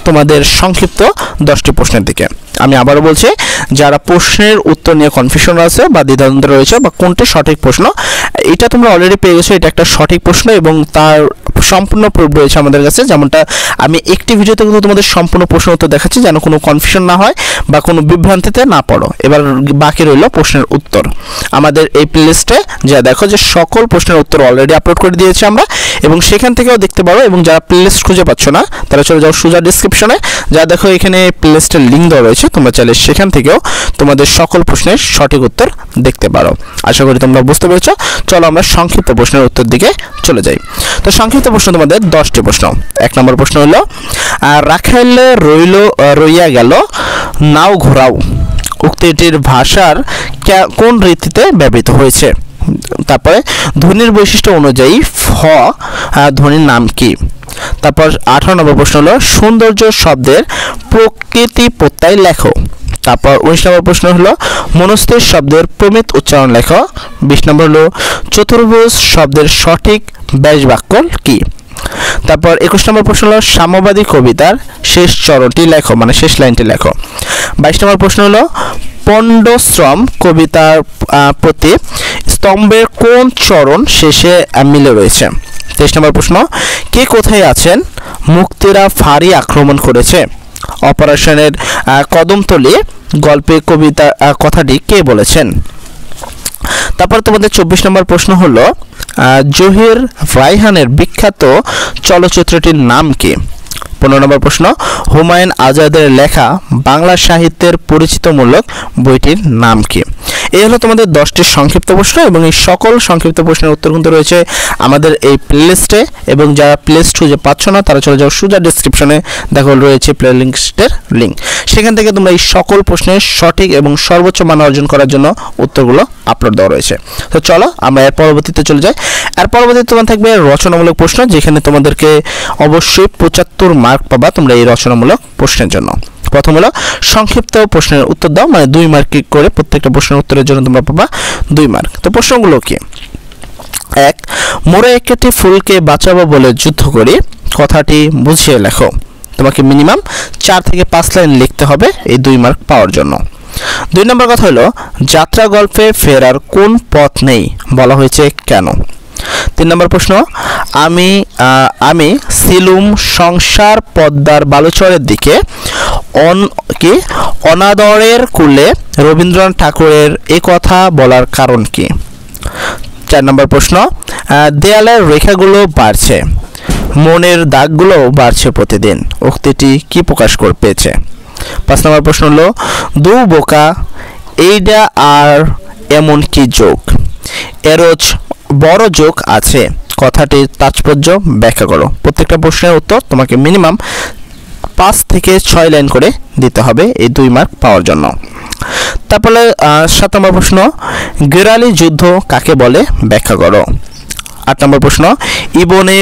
তোমাদের সংক্ষিপ্ত 10টি প্রশ্নের দিকে। আমি আবারও বলছি, যারা প্রশ্নের উত্তর নিয়ে কনফিউশন আছে বা দ্বিধাদ্বন্দ্বে রয়েছে বা কোনটি সঠিক প্রশ্ন, এটা তোমরা অলরেডি পেয়ে গেছো। এটা একটা সঠিক প্রশ্ন এবং তার সম্পূর্ণ প্রুফ রয়েছে আমাদের কাছে। যেমনটা আমি একটি ভিডিওতে কিন্তু তোমাদের সম্পূর্ণ প্রশ্ন উত্তর দেখাচ্ছি, যেন কোনো কনফিউশন না হয় বা কোনো বিভ্রান্তিতে না পড়ো। এবার বাকি রইল প্রশ্নের উত্তর। আমাদের এই প্লেলিস্টে যা দেখো যে সকল প্রশ্নের উত্তর অলরেডি আপলোড করে দিয়েছি আমরা, এবং সেখান থেকেও দেখতে পারো। এবং যারা প্লেলিস্ট খুঁজে পাচ্ছ না তারা চলে যাও সোজা ডেসক্রিপশনে, যা দেখো এখানে প্লেলিস্টের লিঙ্ক দেওয়া রয়েছে, তোমরা চাইলে সেখান থেকেও তোমাদের সকল প্রশ্নের সঠিক উত্তর দেখতে পারো। আশা করি তোমরা বুঝতে পেরেছো। চলো আমরা সংক্ষিপ্ত প্রশ্নের উত্তর দিকে চলে যাই। তো সংক্ষিপ্ত প্রশ্ন তোমাদের 10টি প্রশ্ন। 1 নম্বর প্রশ্ন হলো, রাখাইলে রইয়া গেল নাও ঘোরাও উক্তিটির ভাষার কোন রীতিতে ব্যবহৃত হয়েছে? তারপরে ধ্বনির বৈশিষ্ট্য অনুযায়ী ধ্বনির নাম কি? তারপর 18 নম্বর প্রশ্ন হলো, সৌন্দর্য শব্দের প্রকৃতি প্রত্যয় লেখো। তারপর 19 নম্বর প্রশ্ন হলো, মনস্থির শব্দের প্রমিত উচ্চারণ লেখো। 20 নম্বর হলো, চতুর্ভুজ শব্দের সঠিক ব্যাস বাক্য কি? তারপর 21 নম্বর প্রশ্ন হলো, সাম্যবাদী কবিতার শেষ চরণটি লেখো, মানে শেষ লাইনটি লেখো। 22 নম্বর প্রশ্ন হলো, পণ্ডশ্রম কবিতার প্রতি স্তম্ভের কোন চরণ শেষে মিলে রয়েছে? 23 নম্বর প্রশ্ন, কে কোথায় আছেন মুক্তিরা ফাঁড়ি আক্রমণ করেছে? অপারেশনের কদমতলী গল্পে কবিতা কথাটি কে বলেছেন? তারপর তোমাদের 24 নম্বর প্রশ্ন হলো, জহির রায়হানের বিখ্যাত চলচ্চিত্রটির নাম কি? 15 নম্বর প্রশ্ন, হুমায়ুন আজাদের লেখা বাংলা সাহিত্যের পরিচিতিমূলক বইটির নাম কি? এই হলো তোমাদের 10টি সংক্ষিপ্ত প্রশ্ন, এবং এই সকল সংক্ষিপ্ত প্রশ্নের উত্তর কিন্তু রয়েছে আমাদের এই প্লেলিস্টে। এবং যারা প্লেলিস্ট খুঁজে পাচ্ছ না তারা চলে যাও সোজা ডেসক্রিপশনে, দেখো রয়েছে প্লেলিস্টের লিঙ্ক, সেখান থেকে তোমরা এই সকল প্রশ্নের সঠিক এবং সর্বোচ্চ মান অর্জন করার জন্য উত্তরগুলো আপলোড দেওয়া রয়েছে। তো চলো আমরা এর পরবর্তীতে চলে যাই। এর পরবর্তীতে তোমার থাকবে রচনামূলক প্রশ্ন, যেখানে তোমাদেরকে অবশ্যই 75 মার্ক পাবা তোমরা এই রচনামূলক প্রশ্নের জন্য। প্রথম হলো, সংক্ষিপ্ত প্রশ্নের উত্তর দাও, মানে 2 মার্ক করে প্রত্যেকটা প্রশ্নের উত্তরের জন্য তোমরা পাবা 2 মার্ক। তো প্রশ্নগুলো কি? 1, মোরে একটি ফুলকে বাঁচাবো বলে যুদ্ধ করি কথাটি বুঝিয়ে লেখো। তোমাকে মিনিমাম 4 থেকে 5 লাইন লিখতে হবে এই 2 মার্ক পাওয়ার জন্য। 2 নম্বর কথা হলো, যাত্রা গল্পে ফেরার কোন পথ নেই বলা হয়েছে কেন? 3 নম্বর প্রশ্ন, আমি সিলুম সংসার পদ্মার বালুচরের দিকে অনাদরের কুলে রবীন্দ্রনাথ ঠাকুরের এ কথা বলার কারণ কি? 4 নম্বর প্রশ্ন, দেয়ালের রেখাগুলো বাড়ছে, মনের দাগগুলো বাড়ছে প্রতিদিন উক্তিটি কি প্রকাশ পেয়েছে? 5 নম্বর প্রশ্ন হলো, দু বোকা এইডা আর এমন কি যোগ, এরোজ বড় যোগ আছে কথাটির তাৎপর্য ব্যাখ্যা করো। প্রত্যেকটা প্রশ্নের উত্তর তোমাকে মিনিমাম 5 থেকে 6 লাইন করে দিতে হবে এই 2 মার্ক পাওয়ার জন্য। তারপরে 7 নম্বর প্রশ্ন, গেরালি যুদ্ধ কাকে বলে ব্যাখ্যা করো। 8 নম্বর প্রশ্ন, ইবনে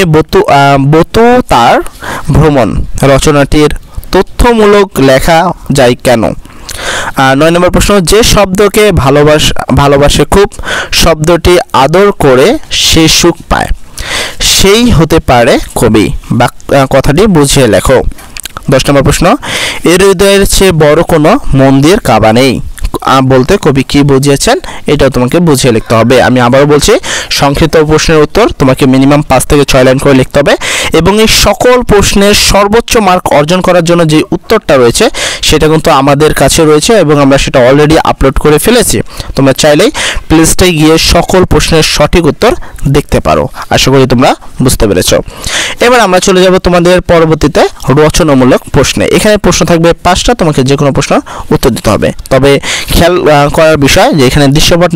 বতুতার ভ্রমণ রচনাটির তথ্যমূলক লেখা যায় কেন? 9 নম্বর প্রশ্ন, যে শব্দকে ভালোবাসে খুব শব্দটি আদর করে সে সুখ পায়, সেই হতে পারে কবি বা কথাটি বুঝিয়ে লেখো। 10 নম্বর প্রশ্ন, এর হৃদয়ের চেয়ে বড় কোনো মন্দির কাবা নেই বলতে কবি কি বুঝিয়েছেন, এটাও তোমাকে বুঝিয়ে লিখতে হবে। আমি আবারও বলছি, সংক্ষিপ্ত প্রশ্নের উত্তর তোমাকে মিনিমাম 5 থেকে 6 লাইন করে লিখতে হবে, এবং এই সকল প্রশ্নের সর্বোচ্চ মার্ক অর্জন করার জন্য যে উত্তরটা রয়েছে সেটা কিন্তু আমাদের কাছে রয়েছে, এবং আমরা সেটা অলরেডি আপলোড করে ফেলেছি। তোমরা চাইলেই প্লেলিস্টে গিয়ে সকল প্রশ্নের সঠিক উত্তর দেখতে পারো। আশা করি তোমরা বুঝতে পেরেছো। এবার আমরা চলে যাব তোমাদের পরবর্তীতে রচনামূলক প্রশ্নে। এখানে প্রশ্ন থাকবে 5টা, তোমাকে যে কোনো প্রশ্ন উত্তর দিতে হবে। তবে খেয়াল করার বিষয় যে এখানে দৃশ্যপট